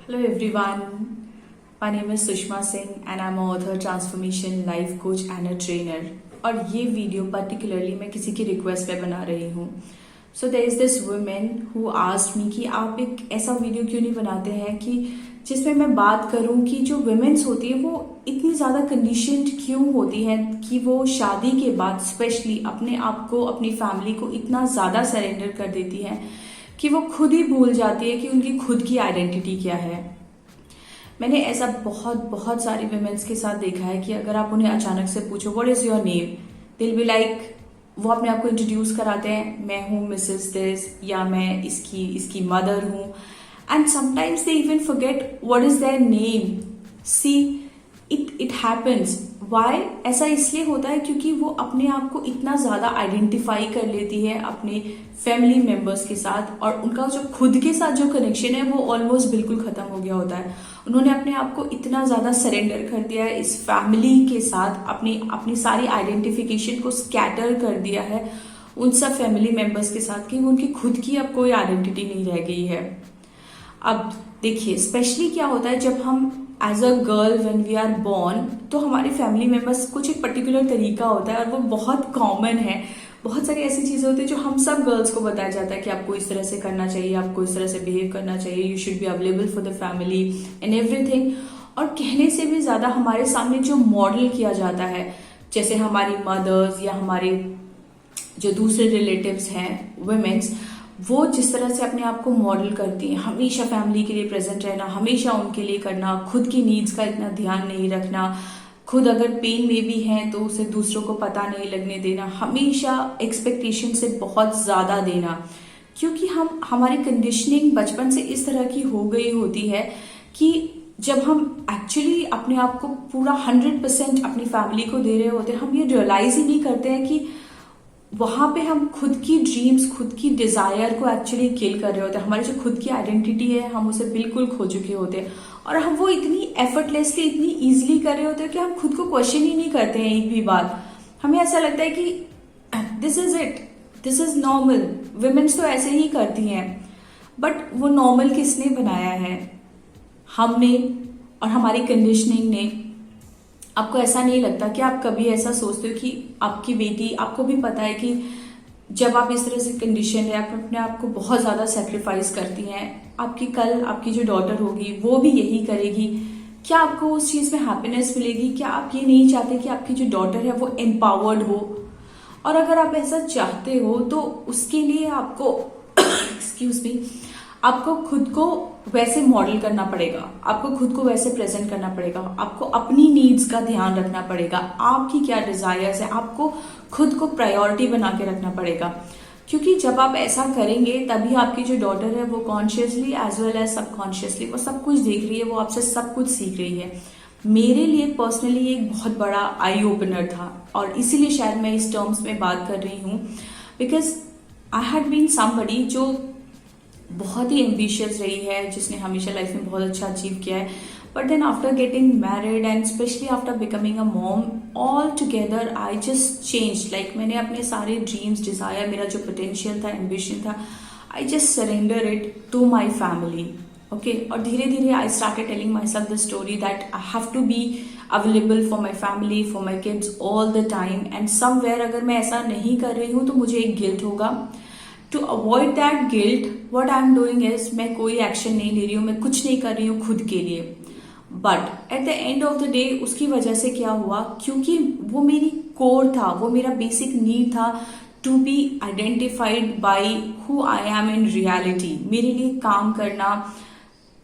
Hello everyone, my name is Sushma Singh and I'm an author, transformation, life coach and a trainer. और ये video particularly मैं किसी की request पे बना रही हूँ. So there is this women who asked me कि आप एक ऐसा वीडियो क्यों नहीं बनाते हैं कि जिसमें मैं बात करूं कि जो वुमेन्स होती है वो इतनी ज़्यादा कंडीशनड क्यों होती है कि वो शादी के बाद स्पेशली अपने आप को, अपनी फैमिली को इतना ज़्यादा सरेंडर कर देती है कि वो खुद ही भूल जाती है कि उनकी खुद की आइडेंटिटी क्या है. मैंने ऐसा बहुत बहुत सारी वुमेन्स के साथ देखा है कि अगर आप उन्हें अचानक से पूछो what is your name, they will be like, वो अपने आप को इंट्रोड्यूस कराते हैं, मैं हूँ मिसेस दिस या मैं इसकी मदर हूँ, and sometimes they even forget what is their name. See it happens. Why? ऐसा इसलिए होता है क्योंकि वो अपने आप को इतना ज्यादा आइडेंटिफाई कर लेती है अपने फैमिली मेंबर्स के साथ, और उनका जो खुद के साथ जो कनेक्शन है वो ऑलमोस्ट बिल्कुल खत्म हो गया होता है. उन्होंने अपने आप को इतना ज्यादा सरेंडर कर दिया है इस फैमिली के साथ, अपनी सारी आइडेंटिफिकेशन को स्कैटर कर दिया है उन सब फैमिली मेंबर्स के साथ कि उनकी खुद की अब कोई आइडेंटिटी नहीं रह गई है. अब देखिए, स्पेशली क्या होता है जब हम as a girl when we are born, तो हमारे फैमिली मेंबर्स कुछ एक पर्टिकुलर तरीका होता है और वो बहुत कॉमन है. बहुत सारी ऐसी चीजें होती है जो हम सब गर्ल्स को बताया जाता है कि आपको इस तरह से करना चाहिए, आपको इस तरह से बिहेव करना चाहिए, you should be available for the family and everything. और कहने से भी ज्यादा हमारे सामने जो मॉडल किया जाता है, जैसे हमारी मदर्स या हमारे जो दूसरे रिलेटिव्स हैं वुमेन्स, वो जिस तरह से अपने आप को मॉडल करती हैं, हमेशा फैमिली के लिए प्रेजेंट रहना, हमेशा उनके लिए करना, खुद की नीड्स का इतना ध्यान नहीं रखना, खुद अगर पेन में भी हैं तो उसे दूसरों को पता नहीं लगने देना, हमेशा एक्सपेक्टेशन से बहुत ज्यादा देना. क्योंकि हमारी कंडीशनिंग बचपन से इस तरह की हो गई होती है कि जब हम एक्चुअली अपने आप को पूरा 100% अपनी फैमिली को दे रहे होते हैं, हम ये रियलाइज ही नहीं करते हैं कि वहां पे हम खुद की ड्रीम्स, खुद की डिजायर को एक्चुअली किल कर रहे होते हैं. हमारी जो खुद की आइडेंटिटी है हम उसे बिल्कुल खो चुके होते हैं, और हम वो इतनी एफर्टलेसली, इतनी इजीली कर रहे होते हैं कि हम खुद को क्वेश्चन ही नहीं करते हैं एक भी बात. हमें ऐसा लगता है कि this is it, this is normal, womens तो ऐसे ही करती हैं. बट वो नॉर्मल किसने बनाया है? हमने, और हमारी कंडीशनिंग ने. आपको ऐसा नहीं लगता कि आप कभी ऐसा सोचते हो कि आपकी बेटी, आपको भी पता है कि जब आप इस तरह से कंडीशन है, आप अपने आप को बहुत ज्यादा सेक्रीफाइस करती हैं, आपकी कल आपकी जो डॉटर होगी वो भी यही करेगी. क्या आपको उस चीज में हैप्पीनेस मिलेगी? क्या आप ये नहीं चाहते कि आपकी जो डॉटर है वो एम्पावर्ड हो? और अगर आप ऐसा चाहते हो तो उसके लिए आपको एक्सक्यूज मी, आपको खुद को वैसे मॉडल करना पड़ेगा, आपको खुद को वैसे प्रेजेंट करना पड़ेगा, आपको अपनी नीड्स का ध्यान रखना पड़ेगा, आपकी क्या डिजायर्स है, आपको खुद को प्रायोरिटी बना के रखना पड़ेगा. क्योंकि जब आप ऐसा करेंगे तभी आपकी जो डॉटर है वो consciously as well as subconsciously वो सब कुछ देख रही है, वो आपसे सब कुछ सीख रही है. मेरे लिए पर्सनली एक बहुत बड़ा आई ओपनर था, और इसीलिए शायद मैं इस टर्म्स में बात कर रही हूँ, because I had been somebody जो बहुत ही एम्बिशियस रही है, जिसने हमेशा लाइफ में बहुत अच्छा अचीव किया है. But then after getting married and specially after becoming a mom, all together I just change. Like मैंने अपने सारे ड्रीम्स, डिजायर, मेरा जो पोटेंशियल था, एम्बिशन था, I just surrender it to my family. Okay, और धीरे धीरे I started telling my self the story that I have to be available for my family, for my kids all the time. And somewhere अगर मैं ऐसा नहीं कर रही हूँ तो मुझे एक गिल्ट होगा. To avoid that guilt, what I am doing is, मैं कोई एक्शन नहीं ले रही हूँ, मैं कुछ नहीं कर रही हूँ खुद के लिए. But at the end of the day उसकी वजह से क्या हुआ, क्योंकि वो मेरी कोर था, वो मेरा बेसिक नीड था to be identified by who I am in reality. मेरे लिए काम करना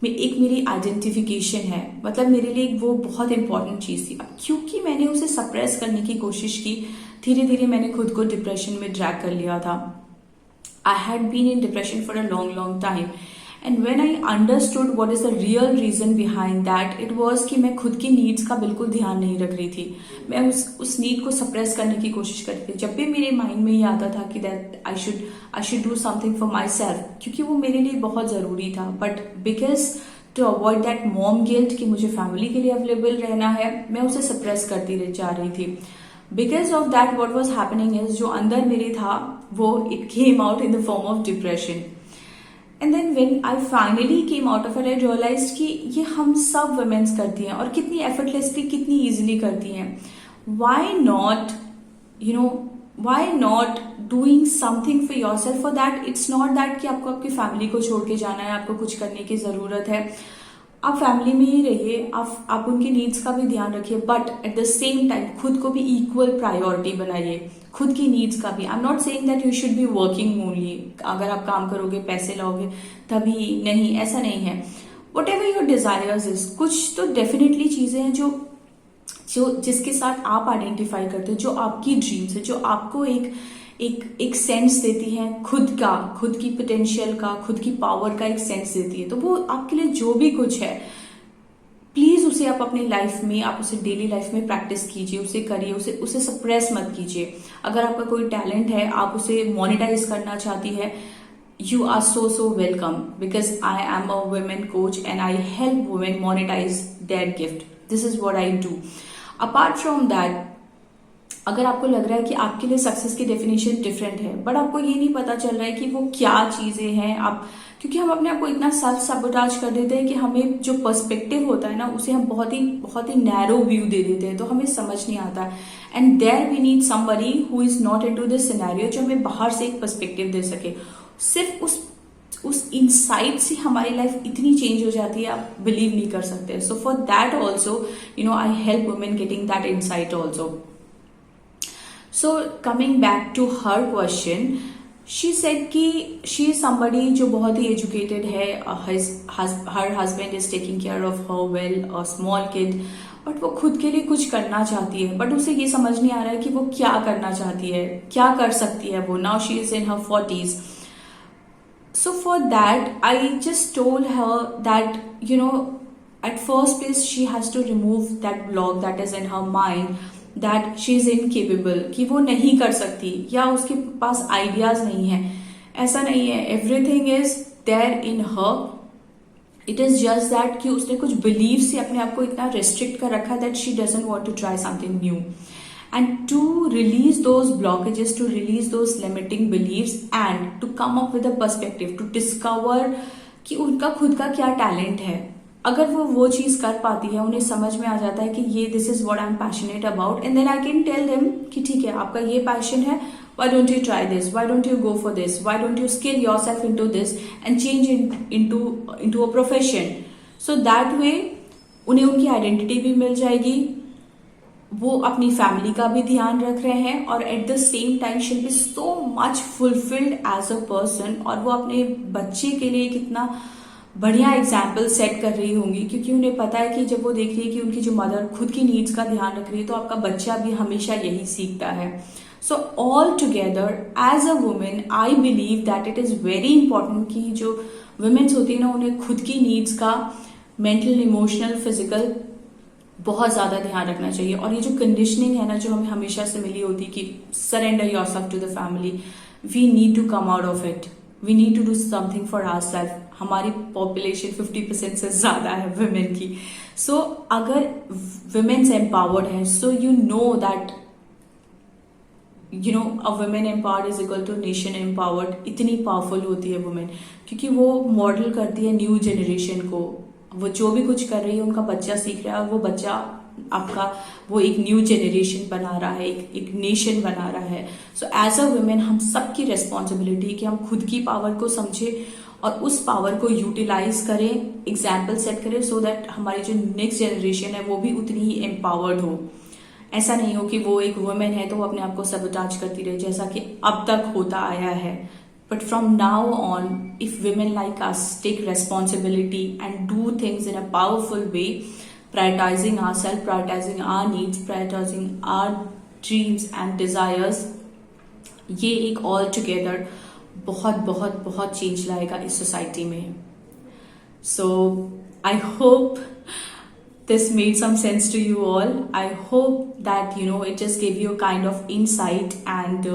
एक मेरी आइडेंटिफिकेशन है, मतलब मेरे लिए वो बहुत इंपॉर्टेंट चीज थी. अब क्योंकि मैंने उसे सप्रेस करने की कोशिश की, धीरे धीरे मैंने खुद को डिप्रेशन में ड्रैग कर लिया था. I had been in depression for a long time, and when I understood what is the real reason behind that, it was कि मैं खुद की नीड्स का बिल्कुल ध्यान नहीं रख रही थी. मैं उस नीड को सप्रेस करने की कोशिश करती थी. जब भी मेरे माइंड में ये आता था कि that I should do something for my self, क्योंकि वो मेरे लिए बहुत जरूरी था. But because to avoid that mom guilt कि मुझे फैमिली के लिए अवेलेबल रहना है, मैं उसे सप्रेस करती जा रही थी. Because of that what was happening is, जो अंदर मेरे था वो it came out in the form of depression. And then when I finally came out of it, I realized कि ये हम सब वुमेन्स करती हैं और कितनी एफर्टलेसली, कितनी इजीली करती हैं. Why not, why not doing something for your self? For that it's not that कि आपको आपकी फैमिली को छोड़ के जाना है, आपको कुछ करने की जरूरत है. आप फैमिली में ही रहिए, आप उनकी नीड्स का भी ध्यान रखिए, but at the same time खुद को भी इक्वल प्रायोरिटी बनाइए, खुद की नीड्स का भी. I am not saying that you should be working only. अगर आप काम करोगे, पैसे लाओगे तभी, नहीं, ऐसा नहीं है. What ever your desires is, कुछ तो डेफिनेटली चीजें हैं जो जिसके साथ आप आइडेंटिफाई करते हो, जो आपकी ड्रीम्स है, जो आपको एक सेंस देती है खुद का, खुद की पोटेंशियल का, खुद की पावर का एक सेंस देती है. तो वो आपके लिए जो भी कुछ है, प्लीज उसे आप अपनी लाइफ में, आप उसे डेली लाइफ में प्रैक्टिस कीजिए, उसे करिए, उसे सप्रेस मत कीजिए. अगर आपका कोई टैलेंट है, आप उसे मोनेटाइज करना चाहती है, you are so welcome, because I am a women coach and I help women monetize their gift. This is what I do. Apart from that, अगर आपको लग रहा है कि आपके लिए सक्सेस की डेफिनेशन डिफरेंट है, बट आपको ये नहीं पता चल रहा है कि वो क्या चीजें हैं, आप, क्योंकि हम अपने आप को इतना सेल्फ सबोटाज कर देते हैं कि हमें जो पर्सपेक्टिव होता है ना, उसे हम बहुत ही नैरो व्यू दे देते हैं, तो हमें समझ नहीं आता. And there we need somebody who is not into this scenario, जो हमें बाहर से एक पर्सपेक्टिव दे सके. सिर्फ उस इनसाइट से हमारी लाइफ इतनी चेंज हो जाती है, आप बिलीव नहीं कर सकते. So for that also, I help women getting that insight also. So coming back to her question, she said कि शी इज समबडी जो बहुत ही एजुकेटेड है, her husband is taking care of her well, a small kid, but वो खुद के लिए कुछ करना चाहती है, बट उसे ये समझ नहीं आ रहा है कि वो क्या करना चाहती है, क्या कर सकती है वो. Now she is in her 40s. So for that, I just told her that, at first place she has to remove that block that is in her mind, that she is incapable, कि वो नहीं कर सकती या उसके पास ideas नहीं है. ऐसा नहीं है, everything is there in her. It is just that कि उसने कुछ belief से अपने आप को इतना restrict कर रखा that she doesn't want to try something new. And to release those blockages, to release those limiting beliefs, and to come up with a perspective, to discover कि उनका खुद का क्या टैलेंट है. अगर वो चीज कर पाती है, उन्हें समझ में आ जाता है कि ये this is what I am passionate about, and then I can tell them कि ठीक है, आपका ये पैशन है, why don't you try this, why don't you go for this, why don't you skill yourself into this and change into a profession. So that way उन्हें उनकी identity भी मिल जाएगी, वो अपनी फैमिली का भी ध्यान रख रहे हैं, और at the same time she will be so much fulfilled as a person. और वो अपने बच्चे के लिए कितना बढ़िया एग्जाम्पल सेट कर रही होंगी, क्योंकि उन्हें पता है कि जब वो देख रही है कि उनकी जो मदर खुद की नीड्स का ध्यान रख रही है, तो आपका बच्चा भी हमेशा यही सीखता है. So all together as a women I believe that it is very important कि जो वुमेन्स होती है ना, उन्हें खुद की नीड्स का मेंटल, इमोशनल, फिजिकल बहुत ज्यादा ध्यान रखना चाहिए. और ये जो कंडीशनिंग है ना, जो हमें हमेशा से मिली होती कि surrender yourself to the family, we need to come out of it. We need to do something for ourselves. हमारी पॉपुलेशन 50% से ज्यादा है वुमेन की. सो अगर वुमेन्स एम्पावर्ड है, so you know that a women empowered is equal to nation empowered. इतनी powerful होती है वुमेन, क्योंकि वो मॉडल करती है न्यू जनरेशन को. वो जो भी कुछ कर रही है, उनका बच्चा सीख रहा है, और वो बच्चा आपका वो एक न्यू जनरेशन बना रहा है, एक नेशन बना रहा है. सो एज अ वुमेन हम सबकी रेस्पॉन्सिबिलिटी कि हम खुद की पावर को समझे और उस पावर को यूटिलाइज करें, एग्जाम्पल सेट करें, सो दैट हमारी जो नेक्स्ट जनरेशन है वो भी उतनी ही एम्पावर्ड हो. ऐसा नहीं हो कि वो एक वुमेन है तो वो अपने आप को सबोटाज करती रहे, जैसा कि अब तक होता आया है. But from now on, if women like us take responsibility and do things in a powerful way, prioritizing ourselves, prioritizing our needs, prioritizing our dreams and desires, ये एक all together बहुत बहुत बहुत चेंज लाएगा इस सोसाइटी में. So I hope this made some sense to you all. I hope that it just gave you a kind of insight, and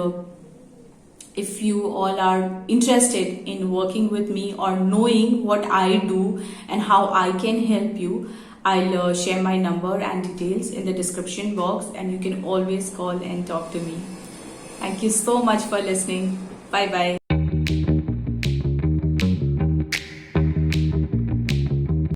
if you all are interested in working with me or knowing what I do and how I can help you, I'll share my number and details in the description box, and you can always call and talk to me. Thank you so much for listening. Bye bye.